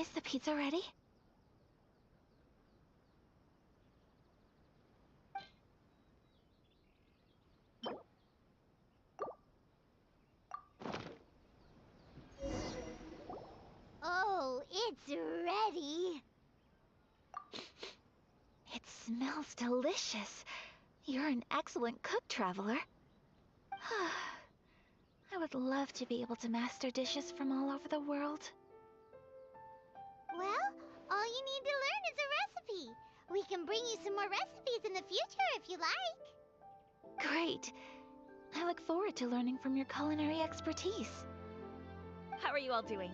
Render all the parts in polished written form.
Is the pizza ready? Oh, it's ready. It smells delicious. You're an excellent cook, Traveler. I would love to be able to master dishes from all over the world. Well, all you need to learn is a recipe. We can bring you some more recipes in the future if you like. Great. I look forward to learning from your culinary expertise. How are you all doing?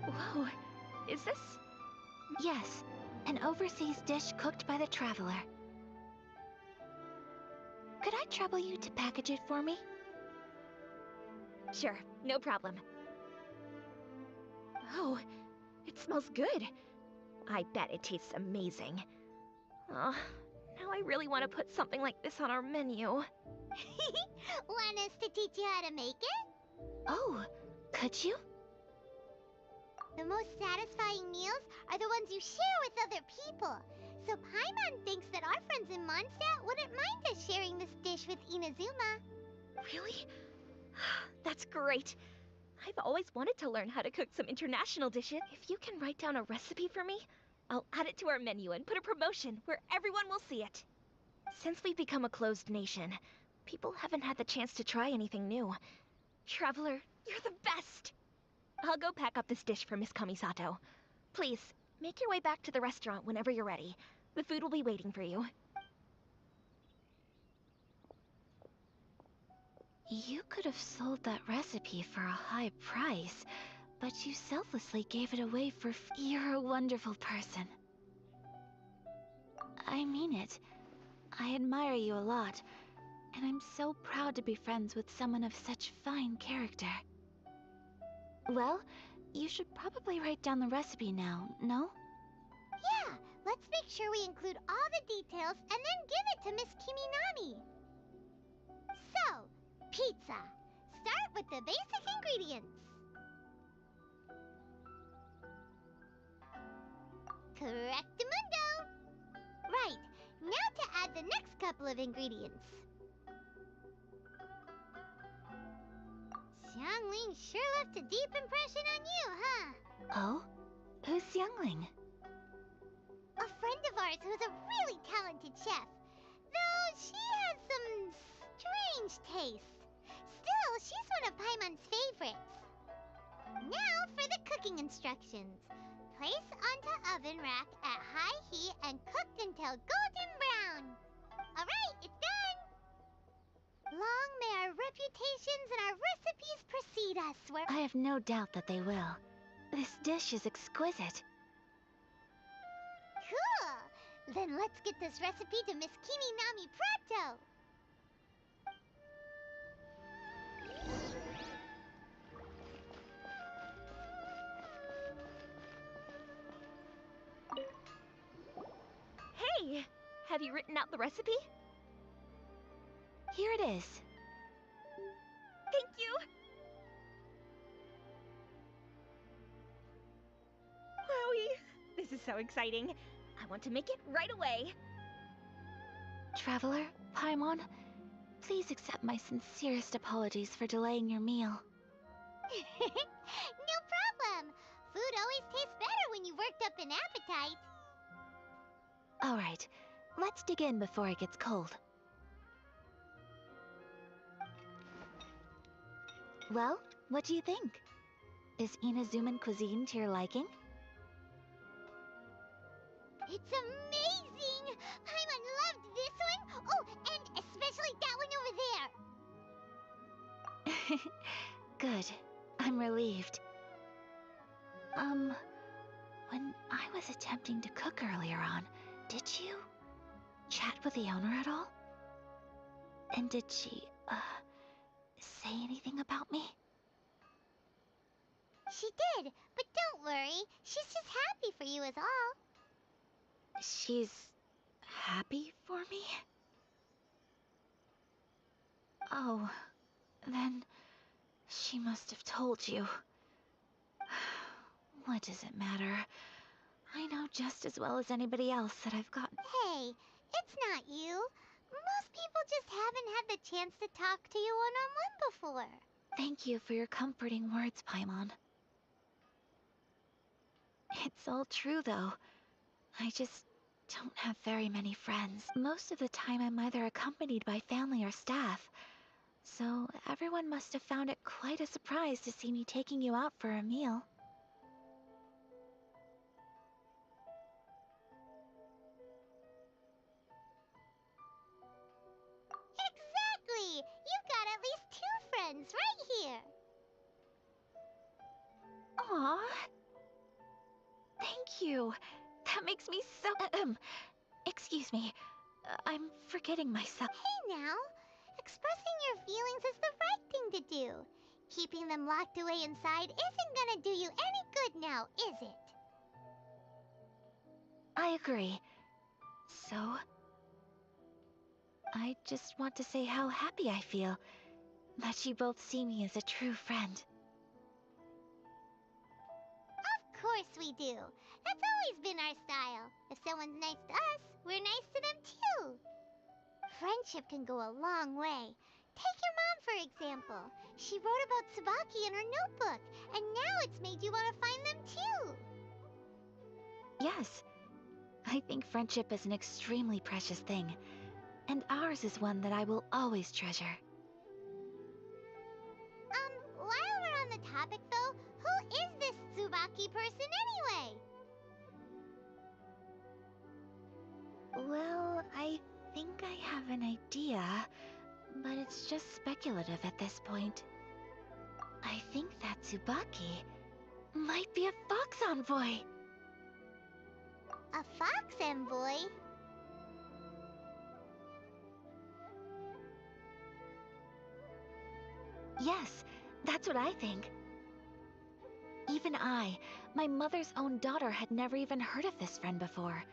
Whoa, is this? Yes, an overseas dish cooked by the Traveler. Could I trouble you to package it for me? Sure, no problem. Oh, it smells good. I bet it tastes amazing. Oh, now I really want to put something like this on our menu. Want us to teach you how to make it? Oh, could you? The most satisfying meals are the ones you share with other people. So Paimon thinks that our friends in Mondstadt wouldn't mind us sharing this dish with Inazuma. Really? That's great. I've always wanted to learn how to cook some international dishes. If you can write down a recipe for me, I'll add it to our menu and put a promotion where everyone will see it. Since we've become a closed nation, people haven't had the chance to try anything new. Traveler, you're the best! I'll go pack up this dish for Miss Kamisato. Please, make your way back to the restaurant whenever you're ready. The food will be waiting for you. You could have sold that recipe for a high price, but you selflessly gave it away for You're a wonderful person. I mean it. I admire you a lot, and I'm so proud to be friends with someone of such fine character. Well, you should probably write down the recipe now, no? Yeah, let's make sure we include all the details and then give it to Miss Kiminami. So, pizza. Start with the basic ingredients. Correctamundo! Right, now to add the next couple of ingredients. Xiangling sure left a deep impression on you, huh? Oh? Who's Youngling? A friend of ours who's a really talented chef. Though she has some strange taste. Still, she's one of Paimon's favorites. Now for the cooking instructions. Place onto oven rack at high heat and cooked until golden brown. Alright, it's done! Long may our reputations and our recipes precede us where... I have no doubt that they will. This dish is exquisite. Cool! Then let's get this recipe to Miss Kiminami pronto! Hey! Have you written out the recipe? Here it is. Thank you! Wowie! This is so exciting. I want to make it right away. Traveler, Paimon, please accept my sincerest apologies for delaying your meal. No problem! Food always tastes better when you've worked up an appetite. Alright, let's dig in before it gets cold. Well, what do you think? Is Inazuman cuisine to your liking? It's amazing! Paimon loved this one! Oh, and especially that one over there! Good. I'm relieved. When I was attempting to cook earlier on, did you chat with the owner at all? And did she, say anything about me? She did, but don't worry. She's just happy for you is all. She's happy for me? Oh, then She must have told you. What does it matter? I know just as well as anybody else that I've gotten. Hey, it's not you. Most people just haven't had the chance to talk to you one-on-one before. Thank you for your comforting words, Paimon. It's all true, though. I just don't have very many friends. Most of the time I'm either accompanied by family or staff. So everyone must have found it quite a surprise to see me taking you out for a meal. Exactly! You've got at least 2 friends right here. Aww. Thank you. That makes me so... excuse me. I'm forgetting myself. Hey now, expressing your feelings is the right thing to do. Keeping them locked away inside isn't gonna do you any good now, is it? I agree. So... I just want to say how happy I feel that you both see me as a true friend. Of course we do. That's always been our style. If someone's nice to us, we're nice to them too. Friendship can go a long way. Take your mom, for example. She wrote about Tsubaki in her notebook, and now it's made you want to find them too. Yes, I think friendship is an extremely precious thing, and ours is one that I will always treasure. While we're on the topic though, who is this Tsubaki person anyway? Well, I think I have an idea, but it's just speculative at this point. I think that Tsubaki might be a fox envoy. A fox envoy? Yes, that's what I think. Even I, my mother's own daughter, had never even heard of this friend before.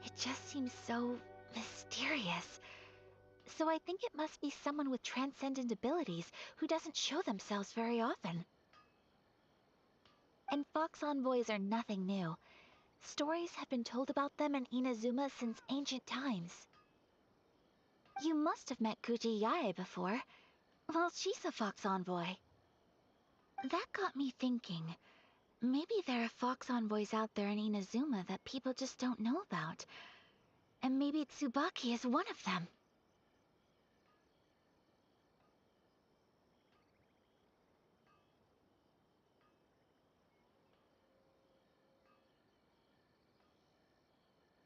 It just seems so mysterious. So I think it must be someone with transcendent abilities who doesn't show themselves very often. And fox envoys are nothing new. Stories have been told about them in Inazuma since ancient times. You must have met Kuji Yae before. Well, she's a fox envoy. That got me thinking. Maybe there are fox envoys out there in Inazuma that people just don't know about. And maybe Tsubaki is one of them.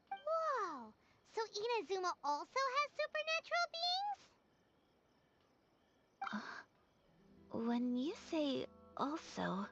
Whoa! So Inazuma also has supernatural beings? When you say also...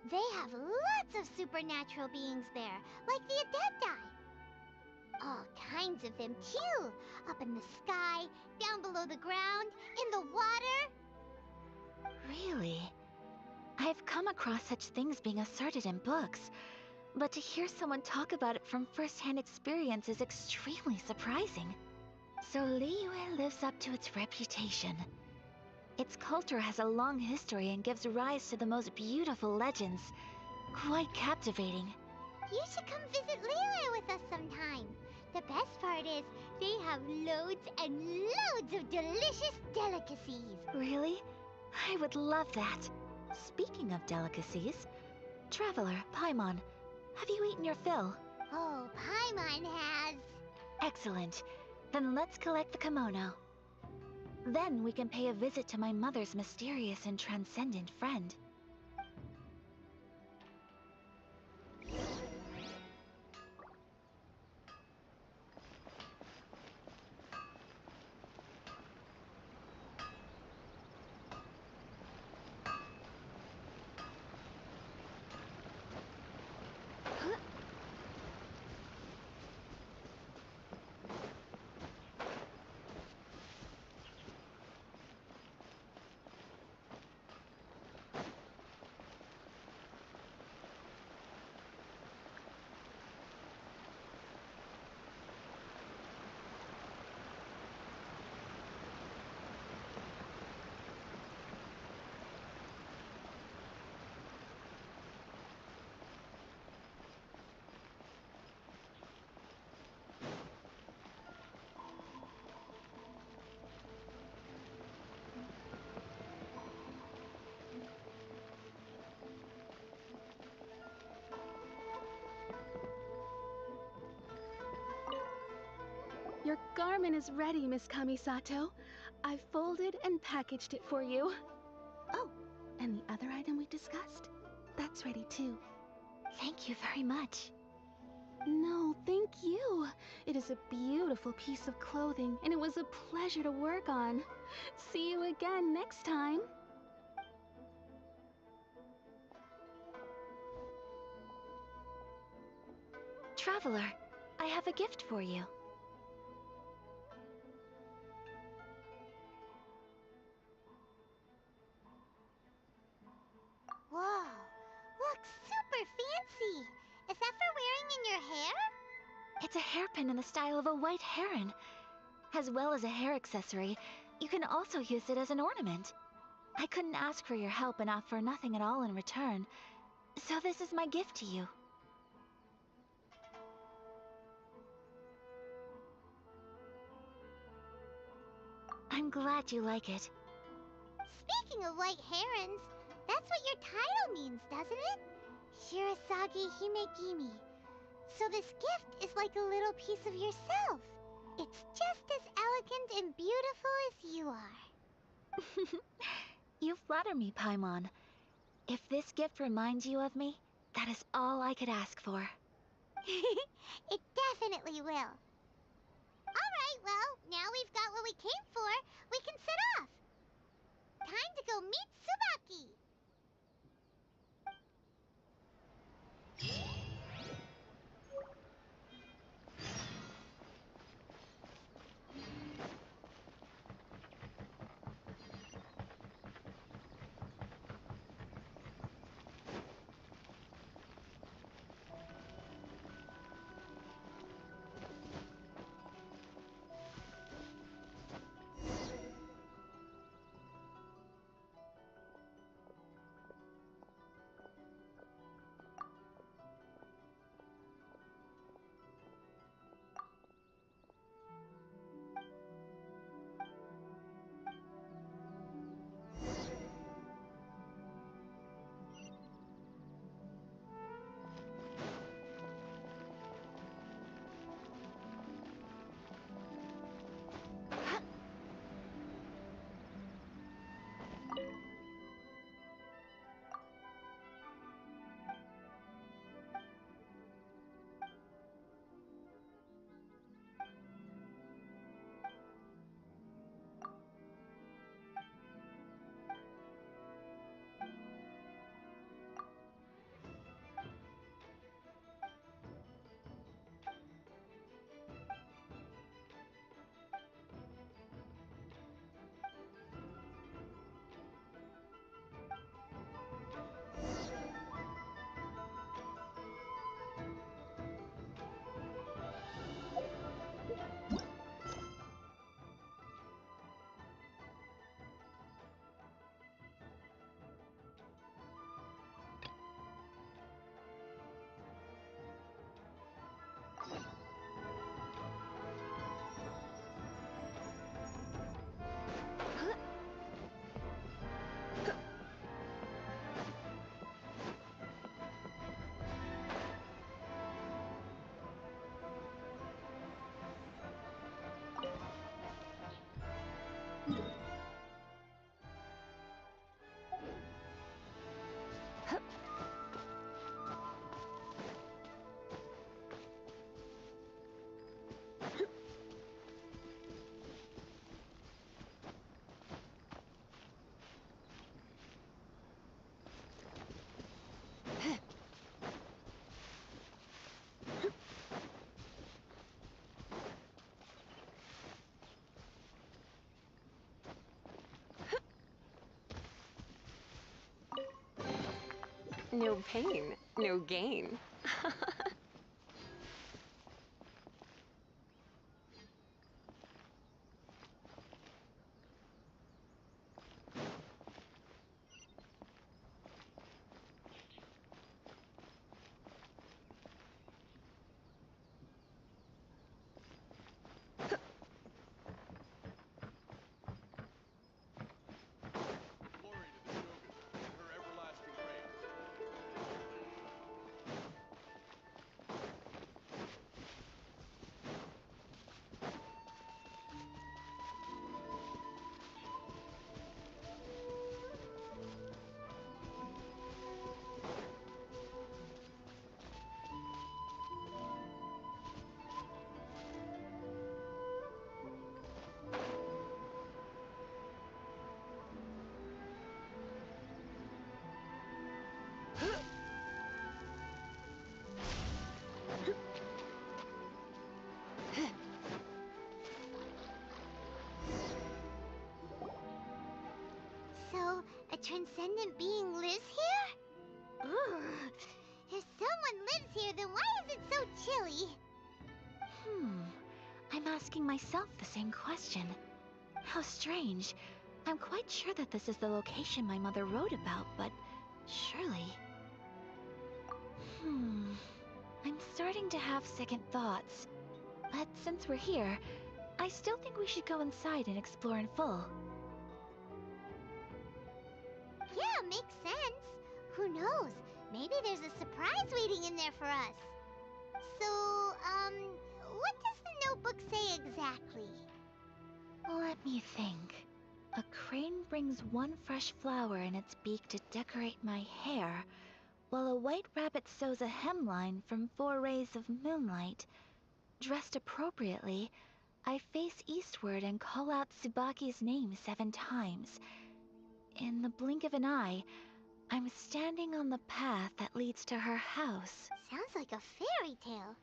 They have lots of supernatural beings there, like the Adepti. All kinds of them, too. Up in the sky, down below the ground, in the water. Really? I've come across such things being asserted in books, but to hear someone talk about it from first-hand experience is extremely surprising. So Liyue lives up to its reputation. Its culture has a long history and gives rise to the most beautiful legends. Quite captivating. You should come visit Liyue with us sometime. The best part is, they have loads and loads of delicious delicacies. Really? I would love that. Speaking of delicacies, Traveler, Paimon, have you eaten your fill? Oh, Paimon has. Excellent. Then let's collect the kimono. Then we can pay a visit to my mother's mysterious and transcendent friend. Your garment is ready, Miss Kamisato. I've folded and packaged it for you. Oh, and the other item we discussed? That's ready too. Thank you very much. No, thank you. It is a beautiful piece of clothing, and it was a pleasure to work on. See you again next time. Traveler, I have a gift for you. Whoa, looks super fancy. Is that for wearing in your hair? It's a hairpin in the style of a white heron. As well as a hair accessory, you can also use it as an ornament. I couldn't ask for your help and offer nothing at all in return, so this is my gift to you. I'm glad you like it. Speaking of white herons, that's what your title means, doesn't it? Shirasagi Himegimi. So this gift is like a little piece of yourself. It's just as elegant and beautiful as you are. You flatter me, Paimon. If this gift reminds you of me, that is all I could ask for. It definitely will. Alright, well, now we've got what we came for, we can set off. Time to go meet Tsubaki. No pain, no gain. Glory to the Shogun and her everlasting reign. So, a transcendent being lives here? Ugh. If someone lives here, then why is it so chilly? I'm asking myself the same question. How strange. I'm quite sure that this is the location my mother wrote about, but surely... I'm starting to have second thoughts. But since we're here, I still think we should go inside and explore in full. Yeah, makes sense. Who knows? Maybe there's a surprise waiting in there for us. So, what does the notebook say exactly? Let me think. A crane brings one fresh flower in its beak to decorate my hair, while a white rabbit sews a hemline from 4 rays of moonlight. Dressed appropriately, I face eastward and call out Tsubaki's name 7 times. In the blink of an eye, I'm standing on the path that leads to her house. Sounds like a fairy tale.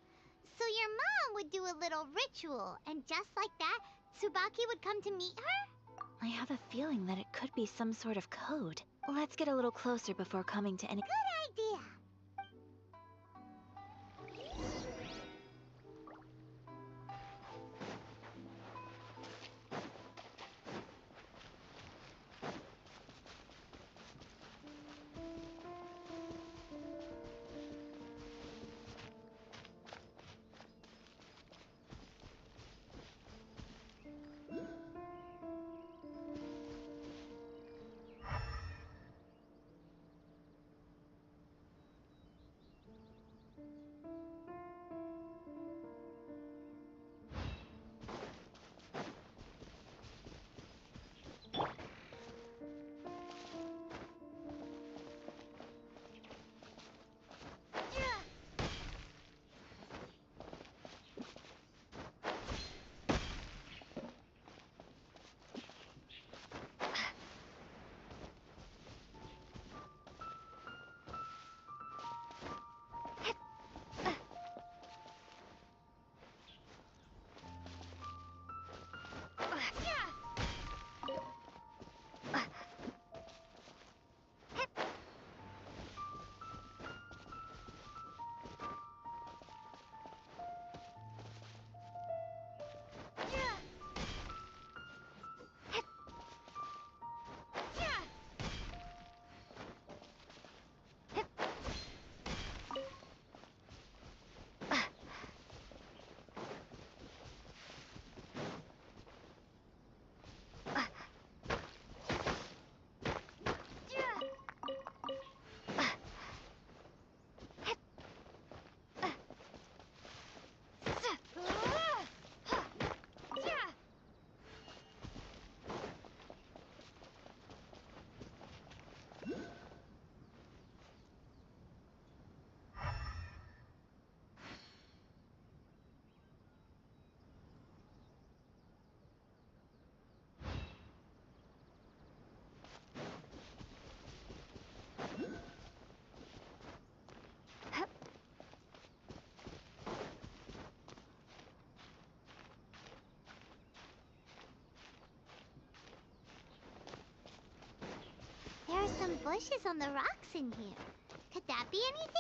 So your mom would do a little ritual, and just like that, Tsubaki would come to meet her? I have a feeling that it could be some sort of code. Let's get a little closer before coming to any— Good idea. There are some bushes on the rocks in here. Could that that be anything?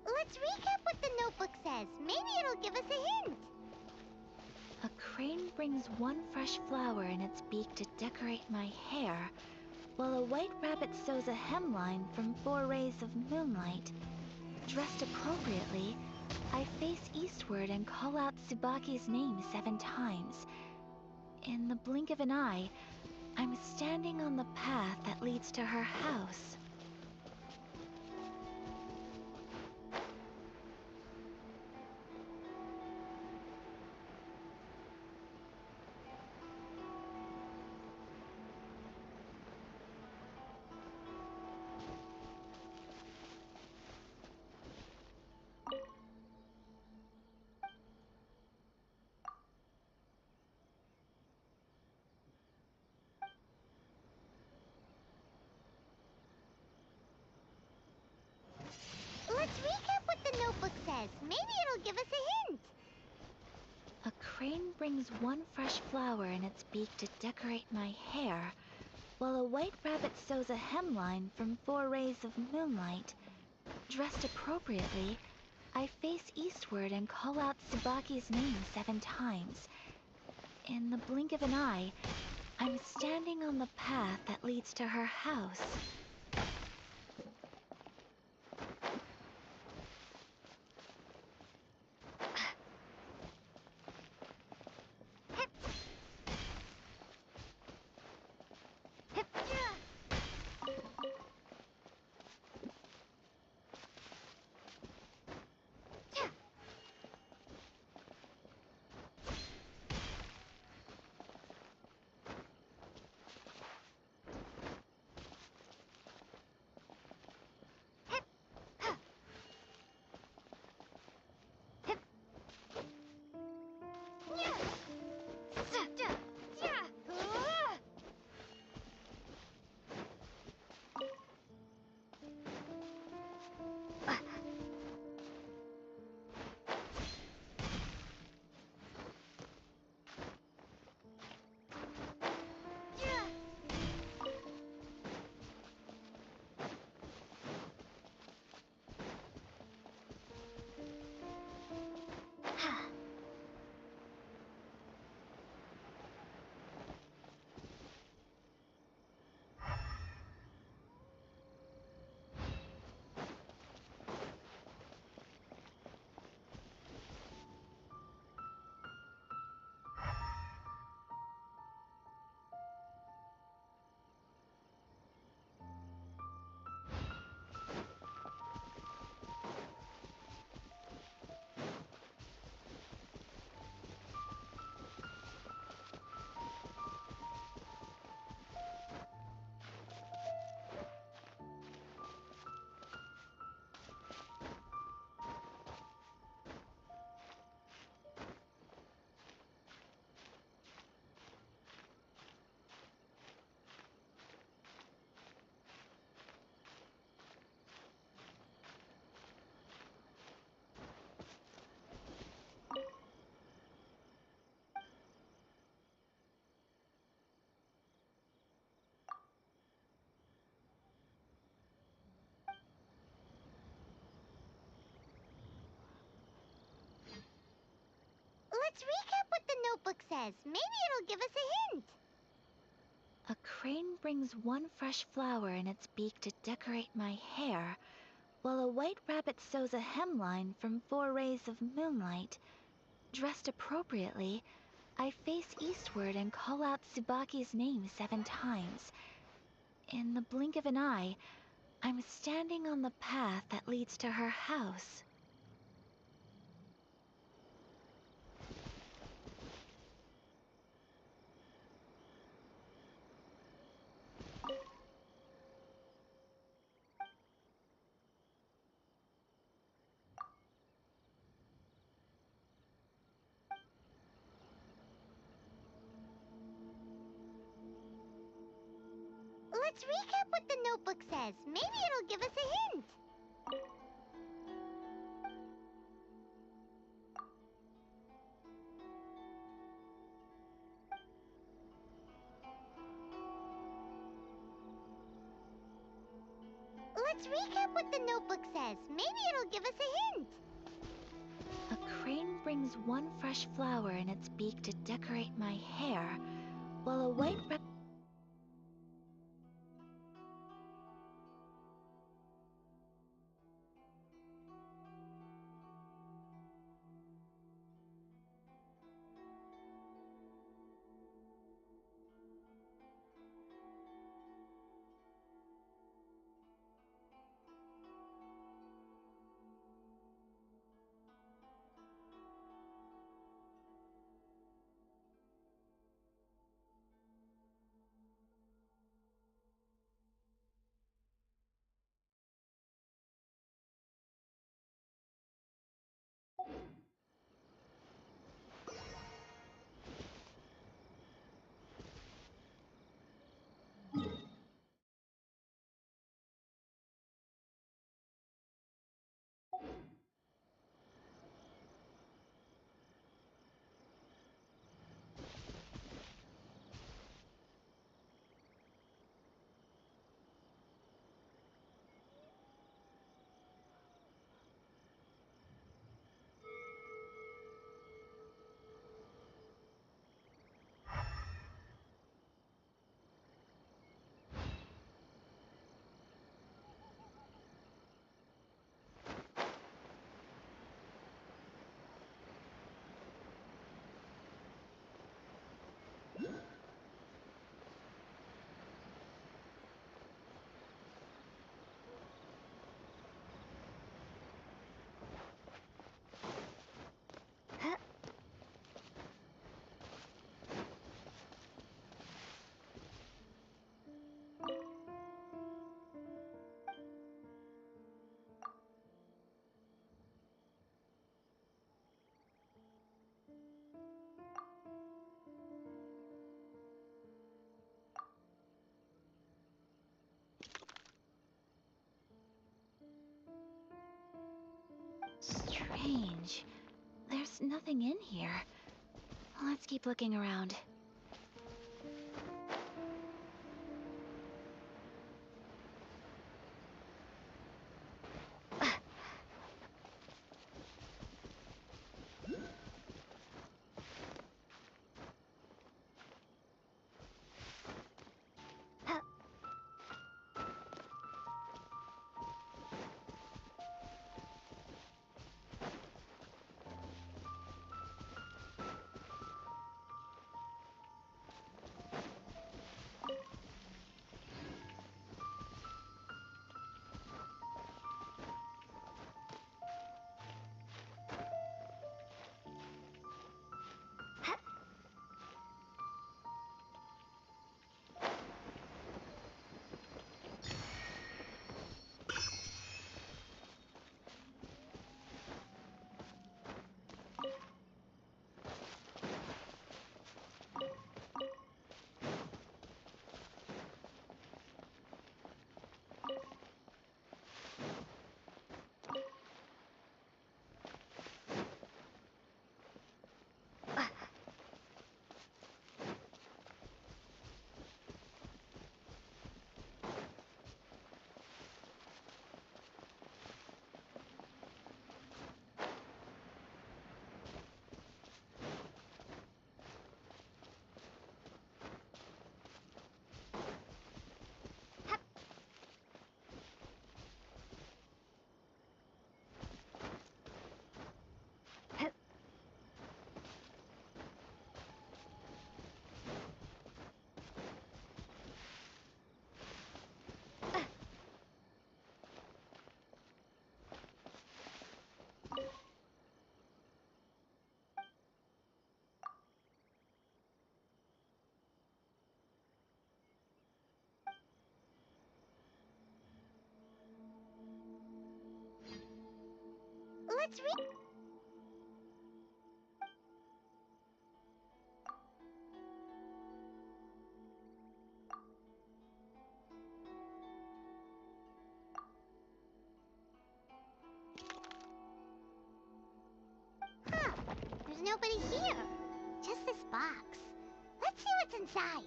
Let's recap what the notebook says. Maybe it'll give us a hint. A crane brings one fresh flower in its beak to decorate my hair, while a white rabbit sews a hemline from 4 rays of moonlight. Dressed appropriately, I face eastward and call out Tsubaki's name 7 times. In the blink of an eye, I'm standing on the path that leads to her house. Let's recap what the notebook says. Maybe it'll give us a hint. A crane brings one fresh flower in its beak to decorate my hair, while a white rabbit sews a hemline from 4 rays of moonlight. Dressed appropriately, I face eastward and call out Tsubaki's name 7 times. In the blink of an eye, I'm standing on the path that leads to her house. Let's recap what the notebook says. Maybe it'll give us a hint. A crane brings one fresh flower in its beak to decorate my hair, while a white rabbit sews a hemline from 4 rays of moonlight. Dressed appropriately, I face eastward and call out Tsubaki's name 7 times. In the blink of an eye, I'm standing on the path that leads to her house. Let's recap what the notebook says. Maybe it'll give us a hint. Let's recap what the notebook says. Maybe it'll give us a hint. A crane brings one fresh flower in its beak to decorate my hair, while a white Strange. There's nothing in here. Let's keep looking around. Let's read. nobody here. Just this box. Let's see what's inside.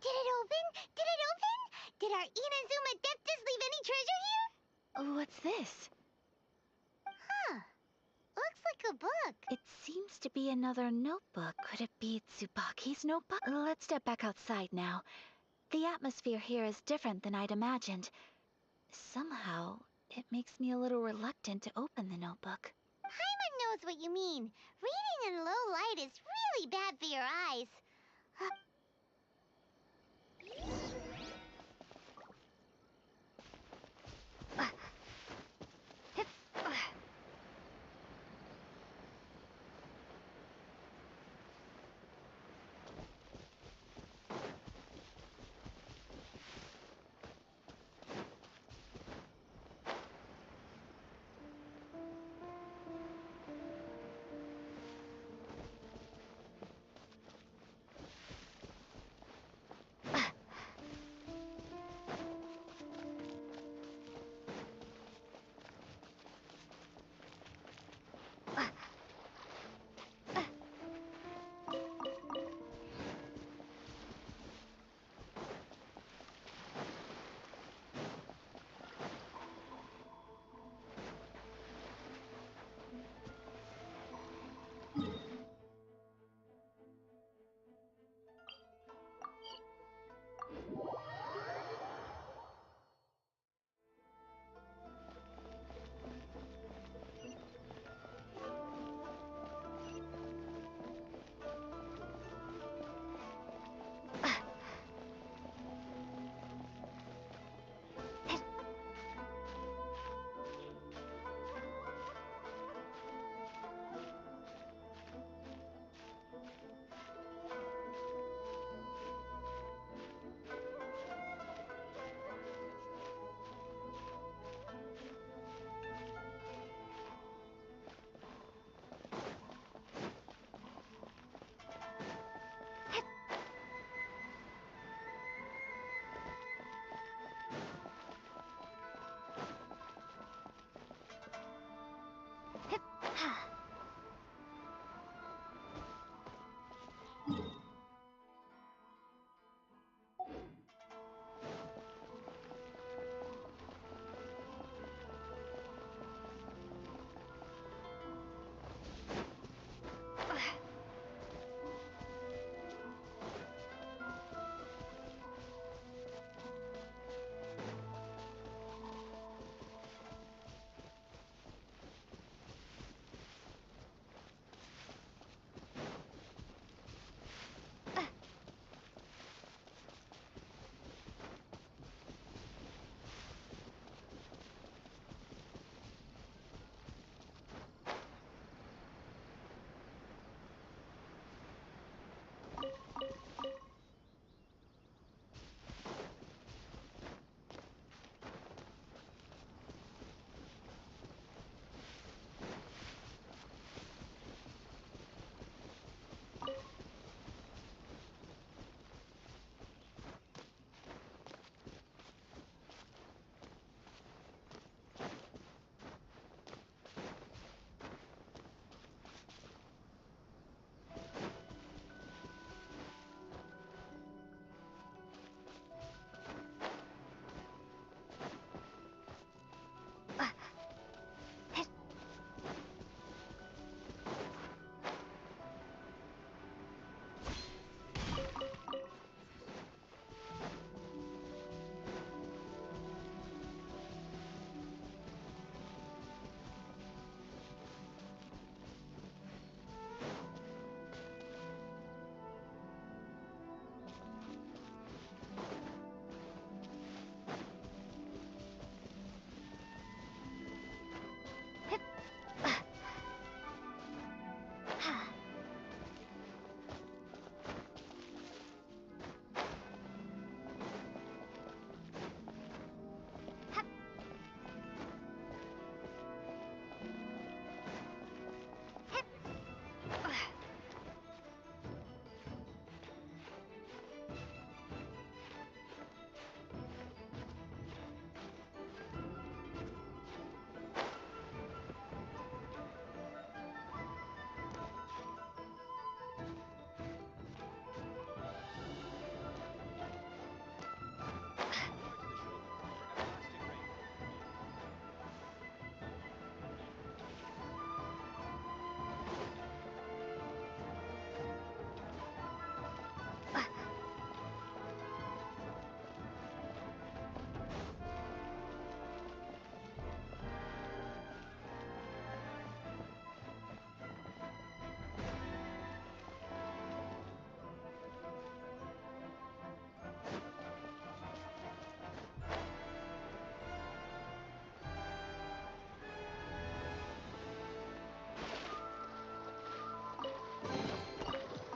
Did it open? Did it open? Did our Inazuma Adeptus leave any treasure here? What's this? Huh. Looks like a book. It seems to be another notebook. Could it be Tsubaki's notebook? Let's step back outside now. The atmosphere here is different than I'd imagined. Somehow, it makes me a little reluctant to open the notebook. Paimon knows what you mean. Reading in low light is really bad for your eyes.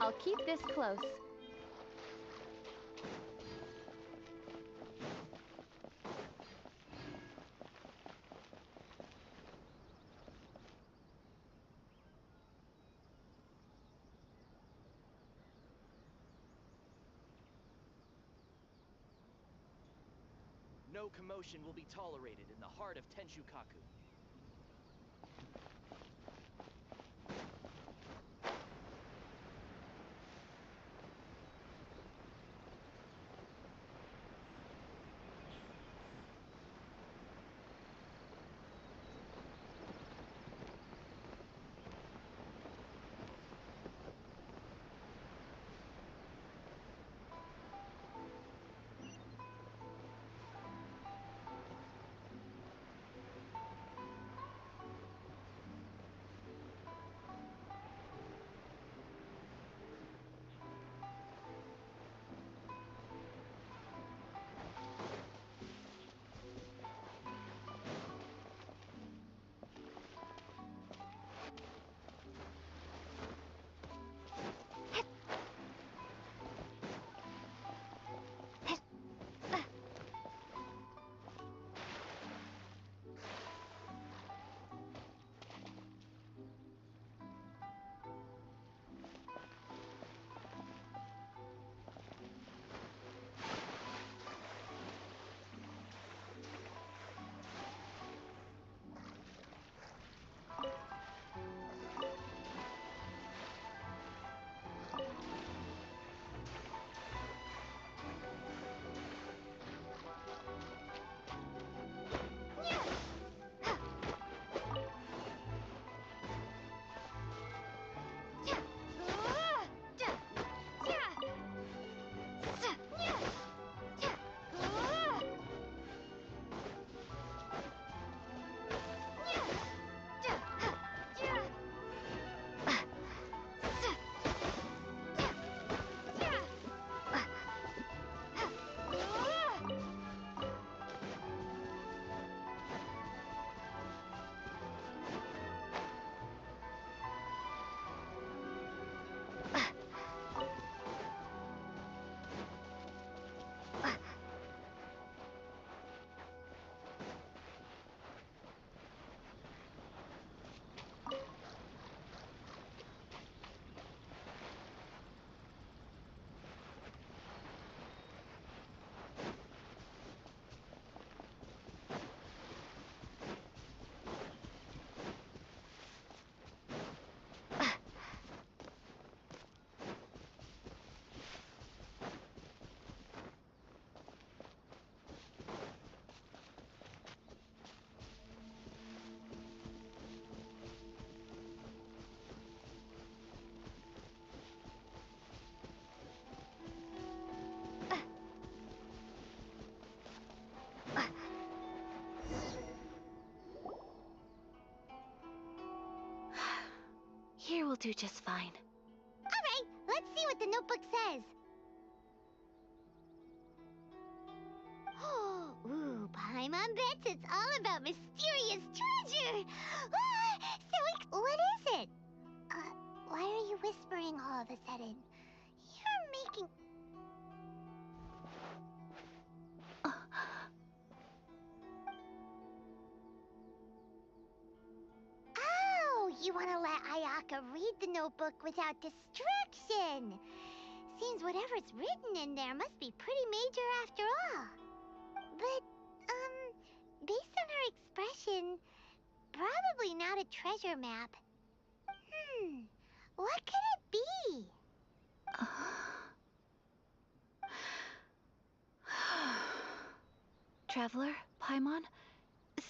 I'll keep this close. No commotion will be tolerated in the heart of Tenshukaku. Here will do just fine. Alright, let's see what the notebook says. Ooh, Paimon bets it's all about mysterious treasure. What is it? Why are you whispering all of a sudden? You're making... Oh, you want to let Ayaka read the notebook without distraction. Seems whatever's written in there must be pretty major after all. But, based on her expression, probably not a treasure map. What could it be? Traveler, Paimon,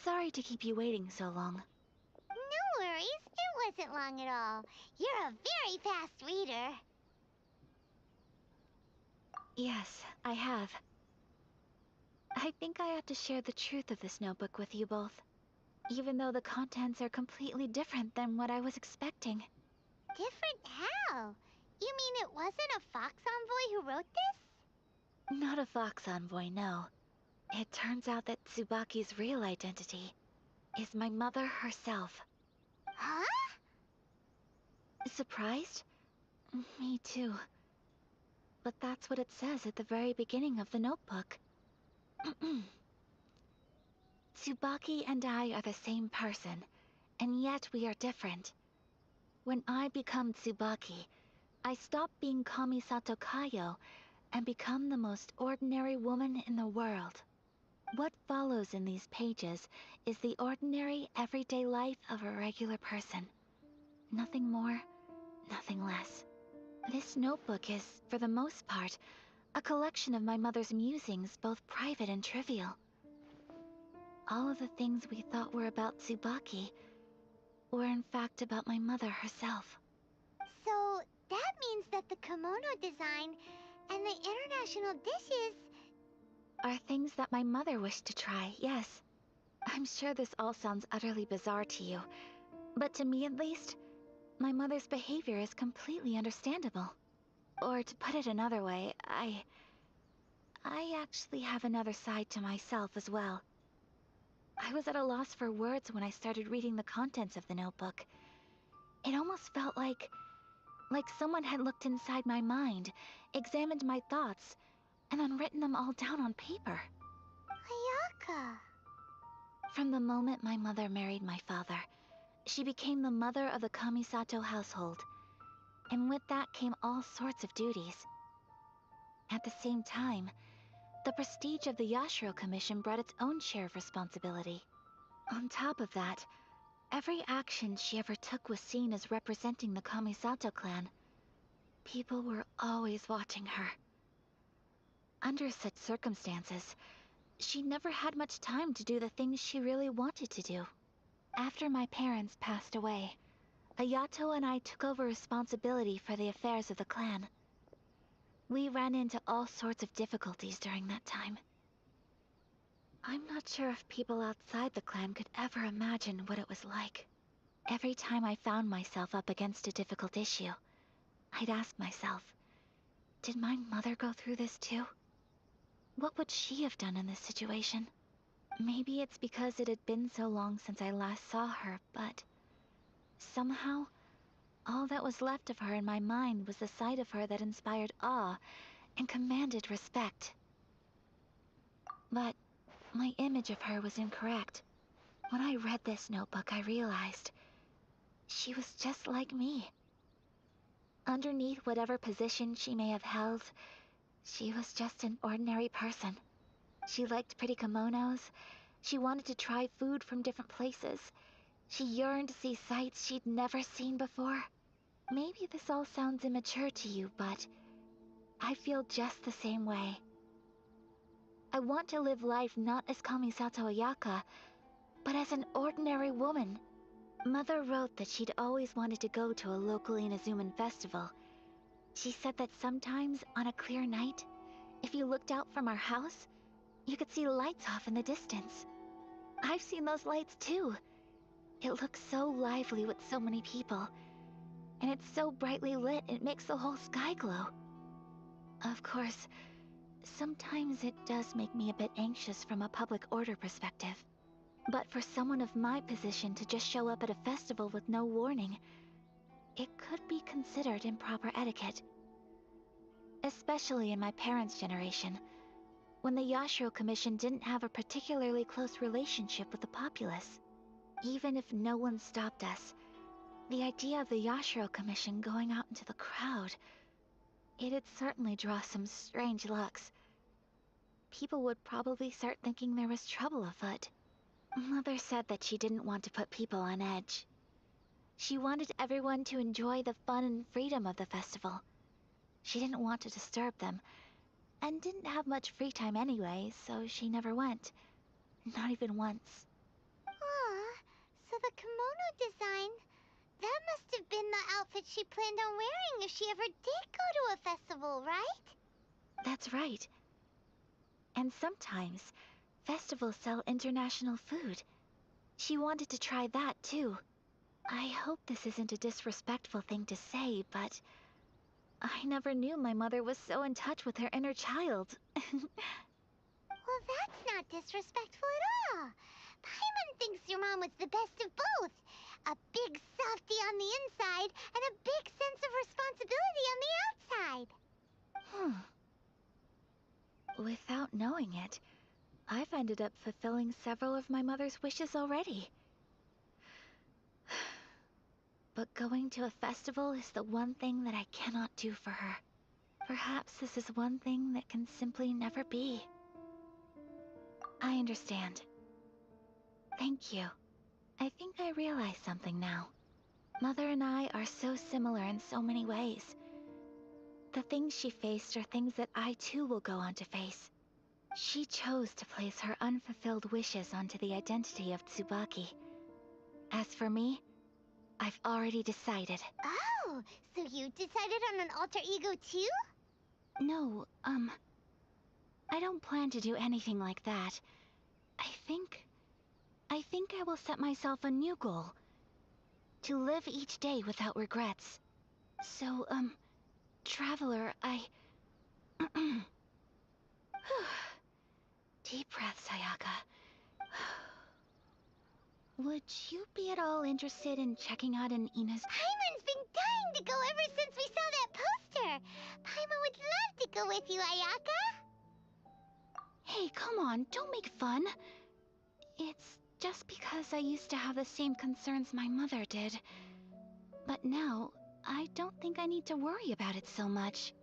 sorry to keep you waiting so long. No worries, it wasn't long at all. You're a very fast reader. Yes, I have. I think I ought to share the truth of this notebook with you both, even though the contents are completely different than what I was expecting. Different how? You mean it wasn't a Fox Envoy who wrote this? Not a Fox Envoy, no. It turns out that Tsubaki's real identity is my mother herself. Huh? Surprised? Me too. But that's what it says at the very beginning of the notebook. Tsubaki and I are the same person, and yet we are different. When I become Tsubaki, I stop being Kamisato Kayo and become the most ordinary woman in the world. What follows in these pages is the ordinary, everyday life of a regular person. Nothing more, nothing less. This notebook is, for the most part, a collection of my mother's musings, both private and trivial. All of the things we thought were about Tsubaki were in fact about my mother herself. So, that means that the kimono design and the international dishes... Are things that my mother wished to try, yes. I'm sure this all sounds utterly bizarre to you, but to me at least, my mother's behavior is completely understandable. Or to put it another way, I actually have another side to myself as well. I was at a loss for words when I started reading the contents of the notebook. It almost felt like someone had looked inside my mind, examined my thoughts, and then written them all down on paper. Ayaka... From the moment my mother married my father, she became the mother of the Kamisato household, and with that came all sorts of duties. At the same time, the prestige of the Yashiro Commission brought its own share of responsibility. On top of that, every action she ever took was seen as representing the Kamisato clan. People were always watching her. Under such circumstances, she never had much time to do the things she really wanted to do. After my parents passed away, Ayato and I took over responsibility for the affairs of the clan. We ran into all sorts of difficulties during that time. I'm not sure if people outside the clan could ever imagine what it was like. Every time I found myself up against a difficult issue, I'd ask myself, did my mother go through this too? What would she have done in this situation? Maybe it's because it had been so long since I last saw her, but somehow, all that was left of her in my mind was the side of her that inspired awe and commanded respect. But my image of her was incorrect. When I read this notebook, I realized she was just like me. Underneath whatever position she may have held, she was just an ordinary person. She liked pretty kimonos. She wanted to try food from different places. She yearned to see sights she'd never seen before. Maybe this all sounds immature to you, but I feel just the same way. I want to live life not as Kamisato Ayaka, but as an ordinary woman. Mother wrote that she'd always wanted to go to a local Inazuman festival. She said that sometimes, on a clear night, if you looked out from our house, you could see lights off in the distance. I've seen those lights too. It looks so lively with so many people, and it's so brightly lit it makes the whole sky glow. Of course, sometimes it does make me a bit anxious from a public order perspective. But for someone of my position to just show up at a festival with no warning, it could be considered improper etiquette. Especially in my parents' generation, when the Yashiro Commission didn't have a particularly close relationship with the populace. Even if no one stopped us, the idea of the Yashiro Commission going out into the crowd, it'd certainly draw some strange looks. People would probably start thinking there was trouble afoot. Mother said that she didn't want to put people on edge. She wanted everyone to enjoy the fun and freedom of the festival. She didn't want to disturb them, and didn't have much free time anyway, so she never went. Not even once. Aw, so the kimono design... That must have been the outfit she planned on wearing if she ever did go to a festival, right? That's right. And sometimes, festivals sell international food. She wanted to try that too. I hope this isn't a disrespectful thing to say, but I never knew my mother was so in touch with her inner child. Well, that's not disrespectful at all. Paimon thinks your mom was the best of both. A big softie on the inside and a big sense of responsibility knowing it, I've ended up fulfilling several of my mother's wishes already. But going to a festival is the one thing that I cannot do for her. Perhaps this is one thing that can simply never be. I understand. Thank you. I think I realize something now. Mother and I are so similar in so many ways. The things she faced are things that I too will go on to face. She chose to place her unfulfilled wishes onto the identity of Tsubaki. As for me, I've already decided. Oh, so you decided on an alter ego too? No, I don't plan to do anything like that. I think I will set myself a new goal. To live each day without regrets. So, Traveler, Deep breath, Sayaka. Would you be at all interested in checking out an Ina's... Paimon's been dying to go ever since we saw that poster! Paimon would love to go with you, Ayaka! Hey, come on, don't make fun. It's just because I used to have the same concerns my mother did. But now, I don't think I need to worry about it so much.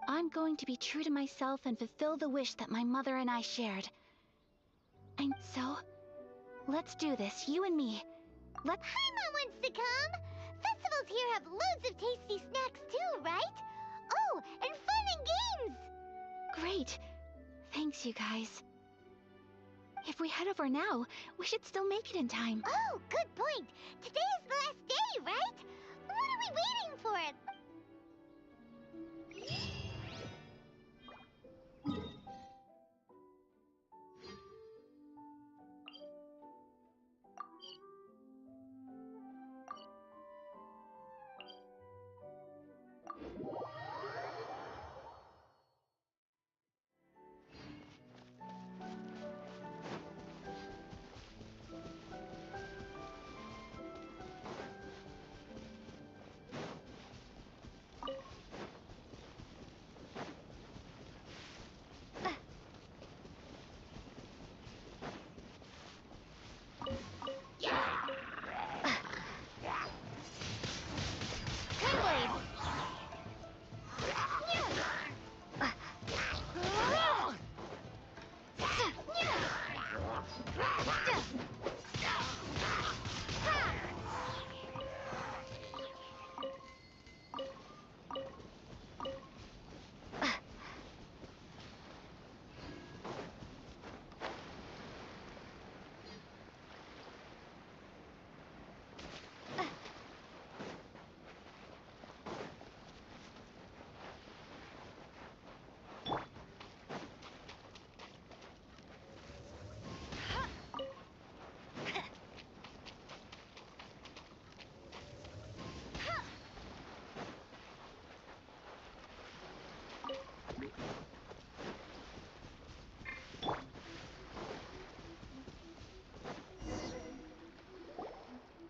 I'm going to be true to myself and fulfill the wish that my mother and I shared. And so, let's do this, you and me. Paimon wants to come! Festivals here have loads of tasty snacks too, right? Oh, and fun and games! Great. Thanks, you guys. If we head over now, we should still make it in time. Oh, good point! Today is the last day, right? What are we waiting for?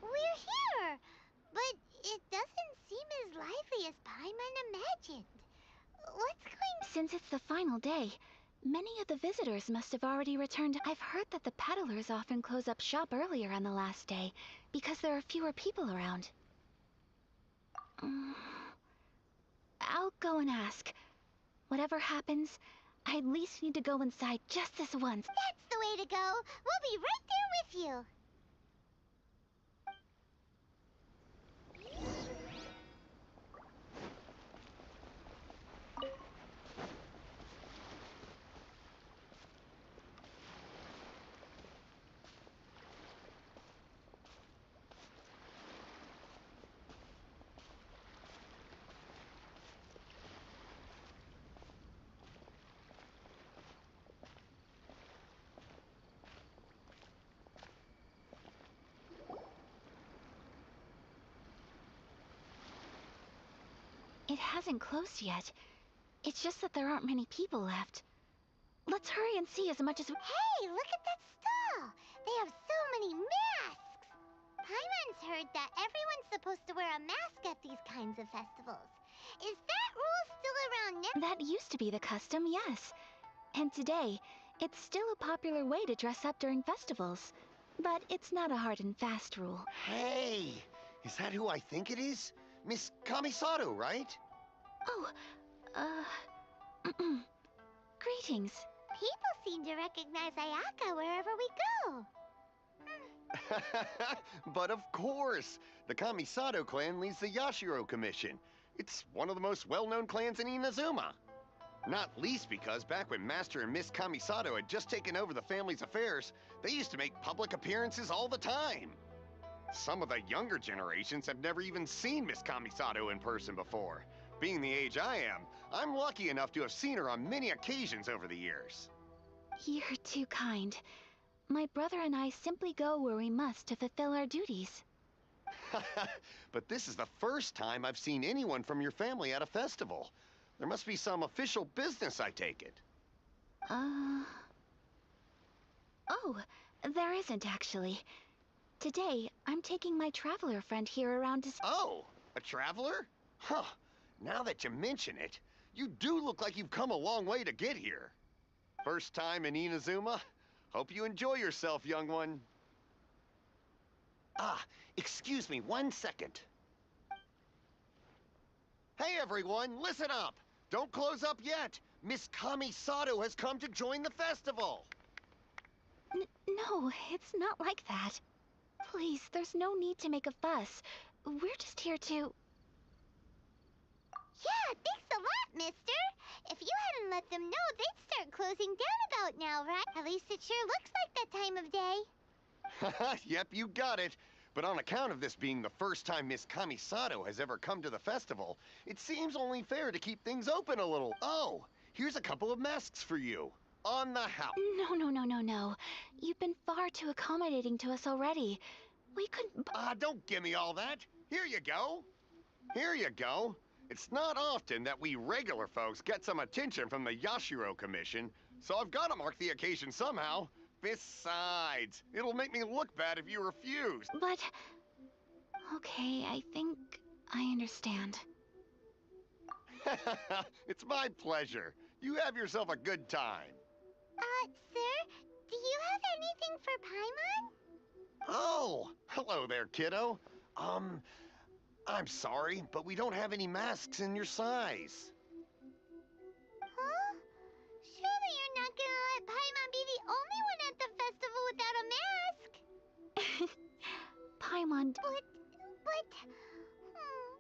We're here! But it doesn't seem as lively as Paimon imagined. What's going... Since it's the final day, many of the visitors must have already returned. I've heard that the peddlers often close up shop earlier on the last day, because there are fewer people around. I'll go and ask. Whatever happens, I at least need to go inside just this once. That's the way to go! We'll be right there with you! It hasn't closed yet. It's just that there aren't many people left. Let's hurry and see as much as we... Hey, look at that stall! They have so many masks! Paimon's heard that everyone's supposed to wear a mask at these kinds of festivals. Is that rule still around now? That used to be the custom, yes. And today, it's still a popular way to dress up during festivals. But it's not a hard and fast rule. Hey! Is that who I think it is? Miss Kamisato, right? Oh, greetings. People seem to recognize Ayaka wherever we go. But of course! The Kamisato clan leads the Yashiro Commission. It's one of the most well-known clans in Inazuma. Not least because back when Master and Miss Kamisato had just taken over the family's affairs, they used to make public appearances all the time. Some of the younger generations have never even seen Miss Kamisato in person before. Being the age I am, I'm lucky enough to have seen her on many occasions over the years. You're too kind. My brother and I simply go where we must to fulfill our duties. But this is the first time I've seen anyone from your family at a festival. There must be some official business, I take it. Oh, there isn't actually. Today, I'm taking my traveler friend here around to... Oh, a traveler? Huh. Now that you mention it, you do look like you've come a long way to get here. First time in Inazuma? Hope you enjoy yourself, young one. Ah, excuse me 1 second. Hey everyone, listen up! Don't close up yet! Miss Kamisato has come to join the festival! No, it's not like that. Please, there's no need to make a fuss. We're just here to... Yeah, thanks a lot, mister. If you hadn't let them know, they'd start closing down about now, right? At least it sure looks like that time of day. Yep, you got it. But on account of this being the first time Miss Kamisato has ever come to the festival, it seems only fair to keep things open a little. Oh, here's a couple of masks for you. On the house. No. You've been far too accommodating to us already. We couldn't... Don't give me all that. Here you go. Here you go. It's not often that we regular folks get some attention from the Yashiro Commission, so I've got to mark the occasion somehow. Besides, it'll make me look bad if you refuse. But... Okay, I think I understand. It's my pleasure. You have yourself a good time. Sir, do you have anything for Paimon? Oh, hello there, kiddo. I'm sorry, but we don't have any masks in your size. Huh? Surely you're not gonna let Paimon be the only one at the festival without a mask? Paimon...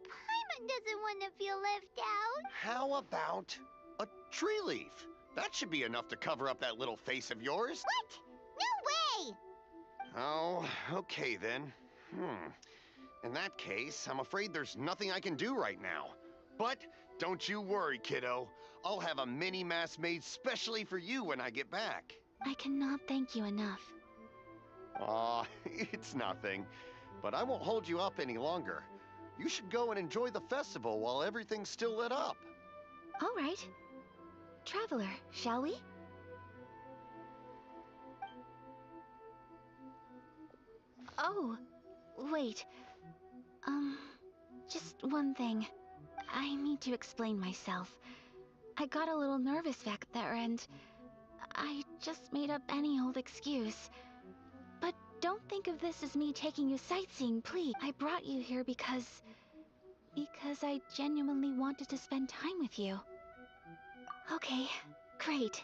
Paimon doesn't want to feel left out. How about a tree leaf? That should be enough to cover up that little face of yours. What? No way! Oh, okay then. In that case, I'm afraid there's nothing I can do right now. But don't you worry, kiddo. I'll have a mini mask made specially for you when I get back. I cannot thank you enough. Aw, it's nothing. But I won't hold you up any longer. You should go and enjoy the festival while everything's still lit up. All right. Traveler, shall we? Oh, wait. Just one thing. I need to explain myself. I got a little nervous back there and I just made up any old excuse. But don't think of this as me taking you sightseeing, please. I brought you here because I genuinely wanted to spend time with you. Okay, great.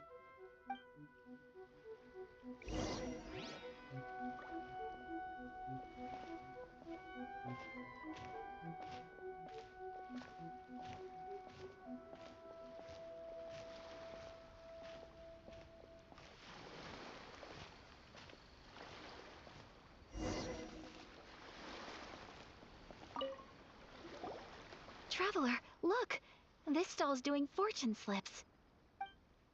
Traveler, look! This stall's doing fortune slips.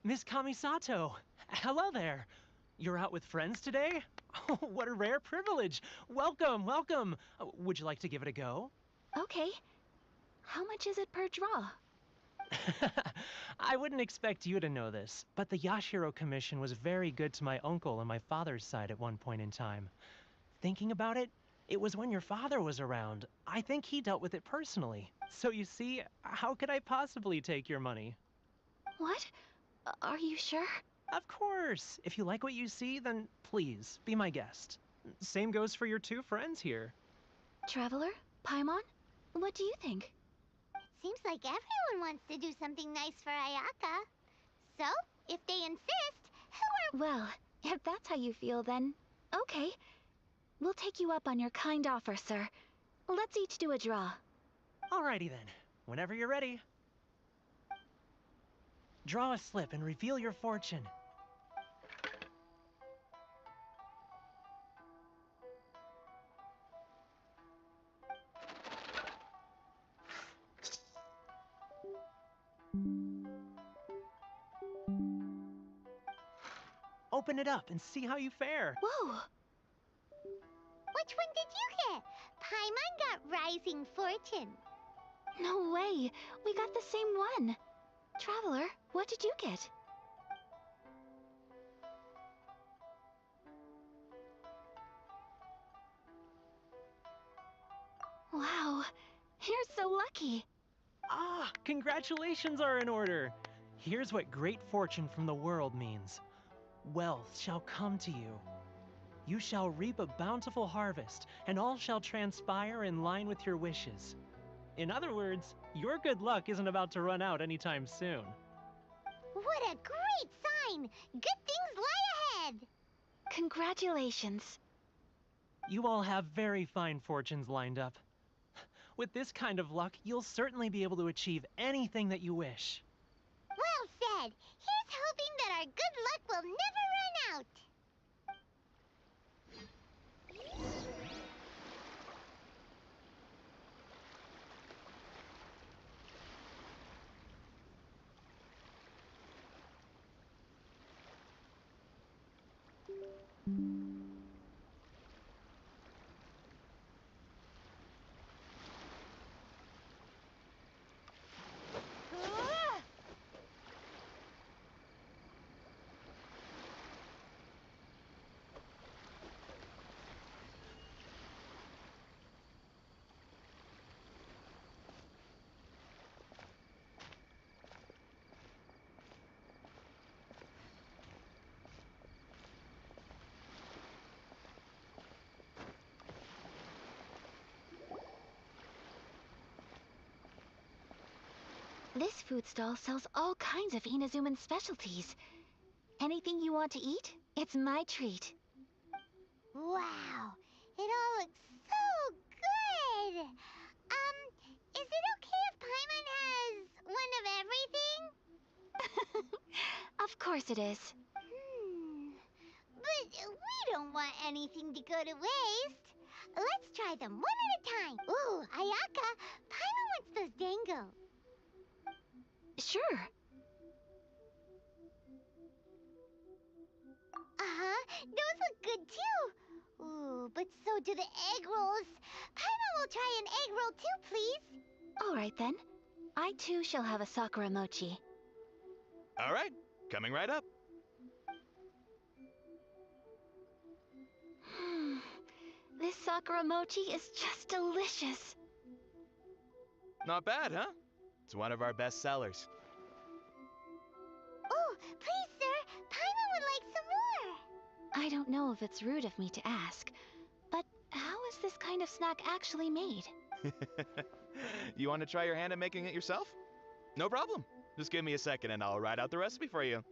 Miss Kamisato! Hello there! You're out with friends today? Oh, what a rare privilege! Welcome, welcome! Would you like to give it a go? Okay. How much is it per draw? I wouldn't expect you to know this, but the Yashiro Commission was very good to my uncle on my father's side at one point in time. Thinking about it, it was when your father was around. I think he dealt with it personally. So you see, how could I possibly take your money? What? Are you sure? Of course! If you like what you see, then please, be my guest. Same goes for your two friends here. Traveler? Paimon? What do you think? Seems like everyone wants to do something nice for Ayaka. So, if they insist, who are... Well, if that's how you feel, then okay. We'll take you up on your kind offer, sir. Let's each do a draw. Alrighty then. Whenever you're ready. Draw a slip and reveal your fortune. Open it up and see how you fare. Whoa! Which one did you get? Paimon got Rising Fortune. No way! We got the same one! Traveler, what did you get? Wow, you're so lucky! Ah, congratulations are in order. Here's what great fortune from the world means. Wealth shall come to you. You shall reap a bountiful harvest, and all shall transpire in line with your wishes. In other words, your good luck isn't about to run out anytime soon. What a great sign! Good things lie ahead! Congratulations. You all have very fine fortunes lined up. With this kind of luck, you'll certainly be able to achieve anything that you wish. Well said! Here's hoping that our good luck will never run out! This food stall sells all kinds of Inazuman specialties. Anything you want to eat, it's my treat. Wow! It all looks so good! Is it okay if Paimon has one of everything? Of course it is. But we don't want anything to go to waste. Let's try them one at a time. Ooh, Ayaka, Paimon wants those dango. Sure. Uh-huh, those look good too. Ooh, but so do the egg rolls. Paimon will try an egg roll too, please. All right then. I too shall have a Sakura mochi. All right, coming right up. This Sakura mochi is just delicious. Not bad, huh? It's one of our best sellers. Oh, please, sir. Paimon would like some more. I don't know if it's rude of me to ask, but how is this kind of snack actually made? You want to try your hand at making it yourself? No problem. Just give me a second and I'll write out the recipe for you.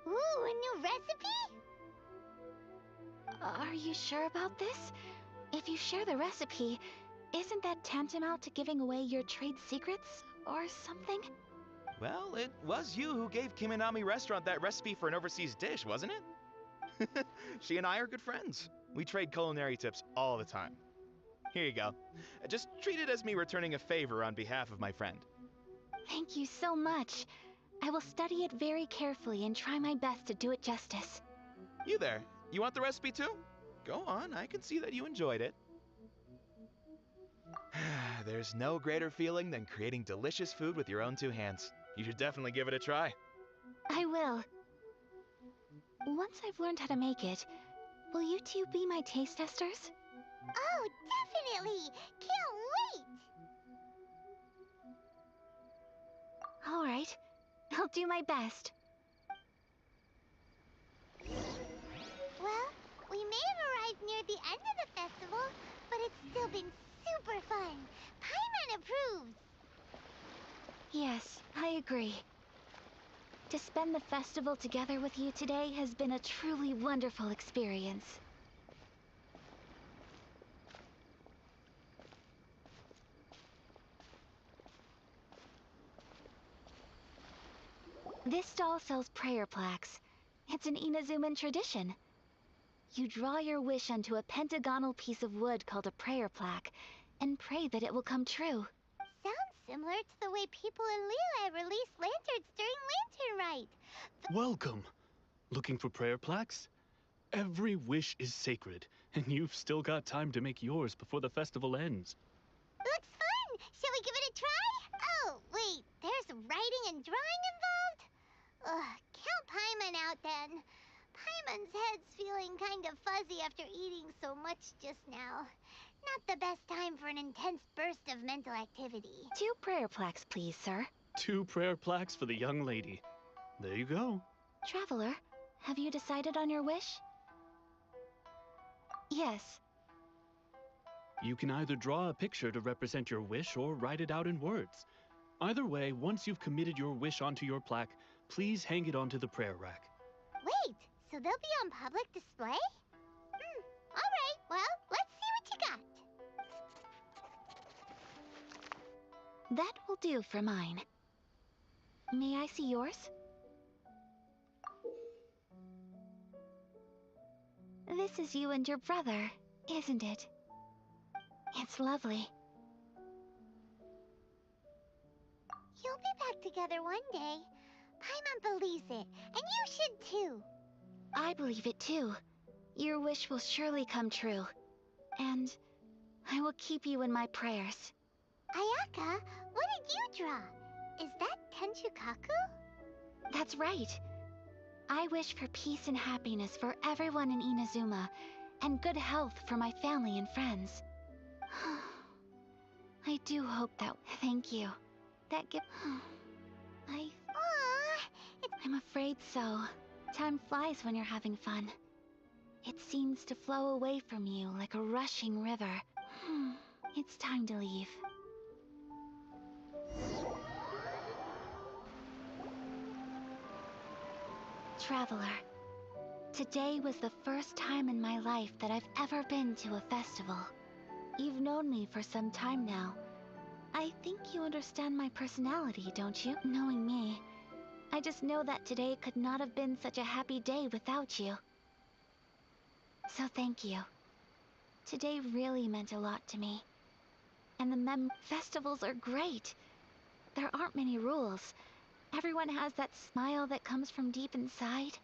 Ooh, a new recipe? Are you sure about this? If you share the recipe, isn't that tantamount to giving away your trade secrets or something? Well, it was you who gave Kiminami Restaurant that recipe for an overseas dish, wasn't it? She and I are good friends. We trade culinary tips all the time. Here you go. Just treat it as me returning a favor on behalf of my friend. Thank you so much. I will study it very carefully and try my best to do it justice. You there, you want the recipe too? Go on, I can see that you enjoyed it. There's no greater feeling than creating delicious food with your own two hands. You should definitely give it a try. I will. Once I've learned how to make it, will you two be my taste testers? Oh, definitely! Can't wait! All right. I'll do my best. festival, but it's still been super fun. Paimon approves. Yes, I agree. To spend the festival together with you today has been a truly wonderful experience. This stall sells prayer plaques. It's an Inazuman tradition. You draw your wish onto a pentagonal piece of wood called a prayer plaque, and pray that it will come true. Sounds similar to the way people in Liyue release lanterns during Lantern Rite. Welcome! Looking for prayer plaques? Every wish is sacred, and you've still got time to make yours before the festival ends. Looks fun! Shall we give it a try? Oh, wait, there's writing and drawing involved? Ugh, count Paimon out then. Paimon's head's feeling kind of fuzzy after eating so much just now. Not the best time for an intense burst of mental activity. 2 prayer plaques, please, sir. 2 prayer plaques for the young lady. There you go. Traveler, have you decided on your wish? Yes. You can either draw a picture to represent your wish or write it out in words. Either way, once you've committed your wish onto your plaque, please hang it onto the prayer rack. Wait, so they'll be on public display? Alright, well, let's see what you got. That will do for mine. May I see yours? This is you and your brother, isn't it? It's lovely. You'll be back together one day. Paimon believes it, and you should too. I believe it too. Your wish will surely come true. And I will keep you in my prayers. Ayaka, what did you draw? Is that Tenchukaku? That's right. I wish for peace and happiness for everyone in Inazuma, and good health for my family and friends. I do hope that... Thank you. That gift... I'm afraid so. Time flies when you're having fun. It seems to flow away from you like a rushing river. It's time to leave. Traveler, today was the first time in my life that I've ever been to a festival. You've known me for some time now. I think you understand my personality, don't you? Knowing me, I just know that today could not have been such a happy day without you. So thank you. Today really meant a lot to me. And the festivals are great. There aren't many rules. Everyone has that smile that comes from deep inside.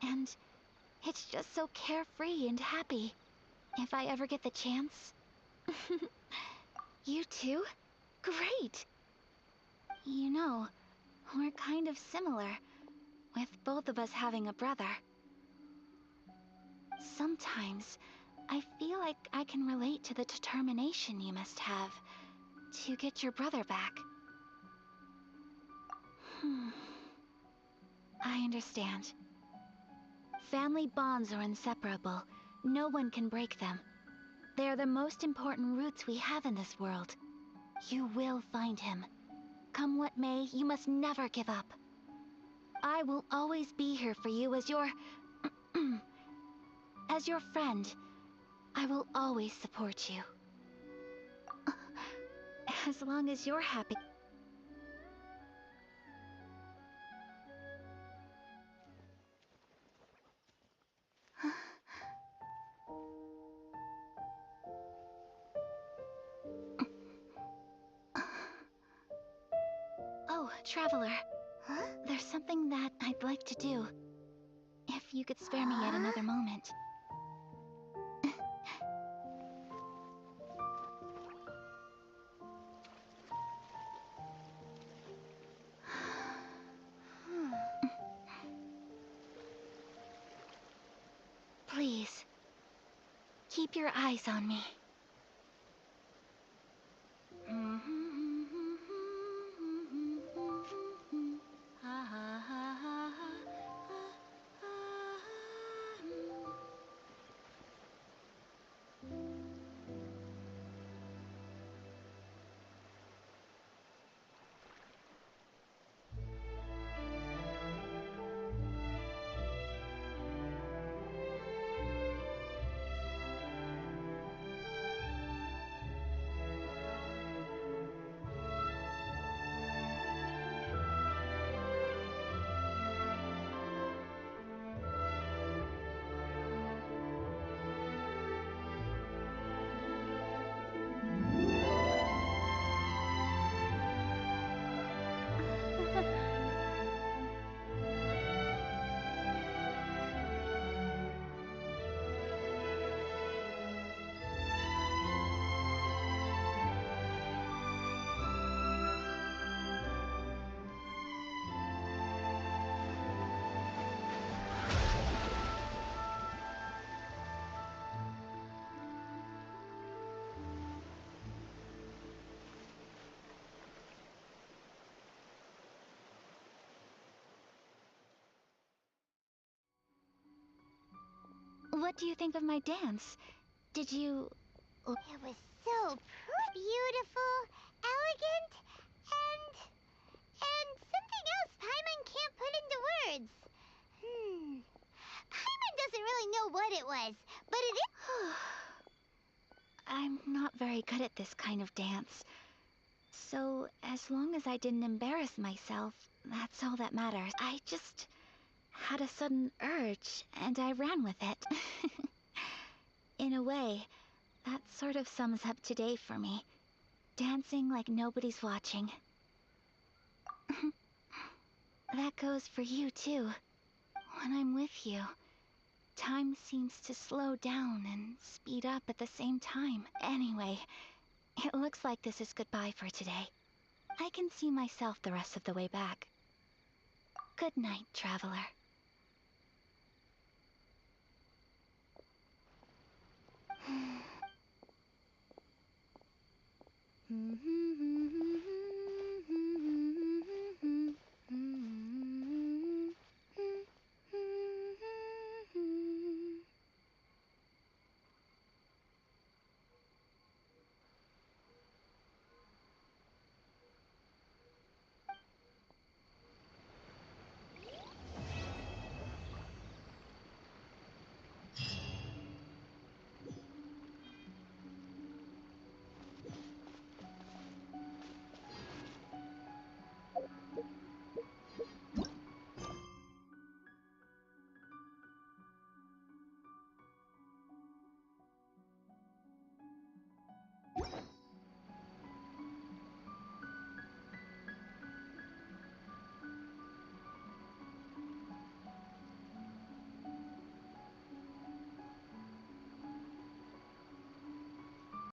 And it's just so carefree and happy. If I ever get the chance. You too? Great! You know, we're kind of similar, with both of us having a brother. Sometimes, I feel like I can relate to the determination you must have to get your brother back. I understand. Family bonds are inseparable. No one can break them. They are the most important roots we have in this world. You will find him. Come what may, you must never give up. I will always be here for you as your... as your friend. I will always support you. As long as you're happy. Oh, Traveler. Huh? There's something that I'd like to do. If you could spare me yet another moment. Please, keep your eyes on me. what do you think of my dance? Did you... It was so beautiful, elegant, and something else Paimon can't put into words. Paimon doesn't really know what it was, but it is. I'm not very good at this kind of dance. So, as long as I didn't embarrass myself, that's all that matters. I just had a sudden urge, and I ran with it. In a way, that sort of sums up today for me. Dancing like nobody's watching. That goes for you, too. When I'm with you, time seems to slow down and speed up at the same time. Anyway, it looks like this is goodbye for today. I can see myself the rest of the way back. Good night, traveler.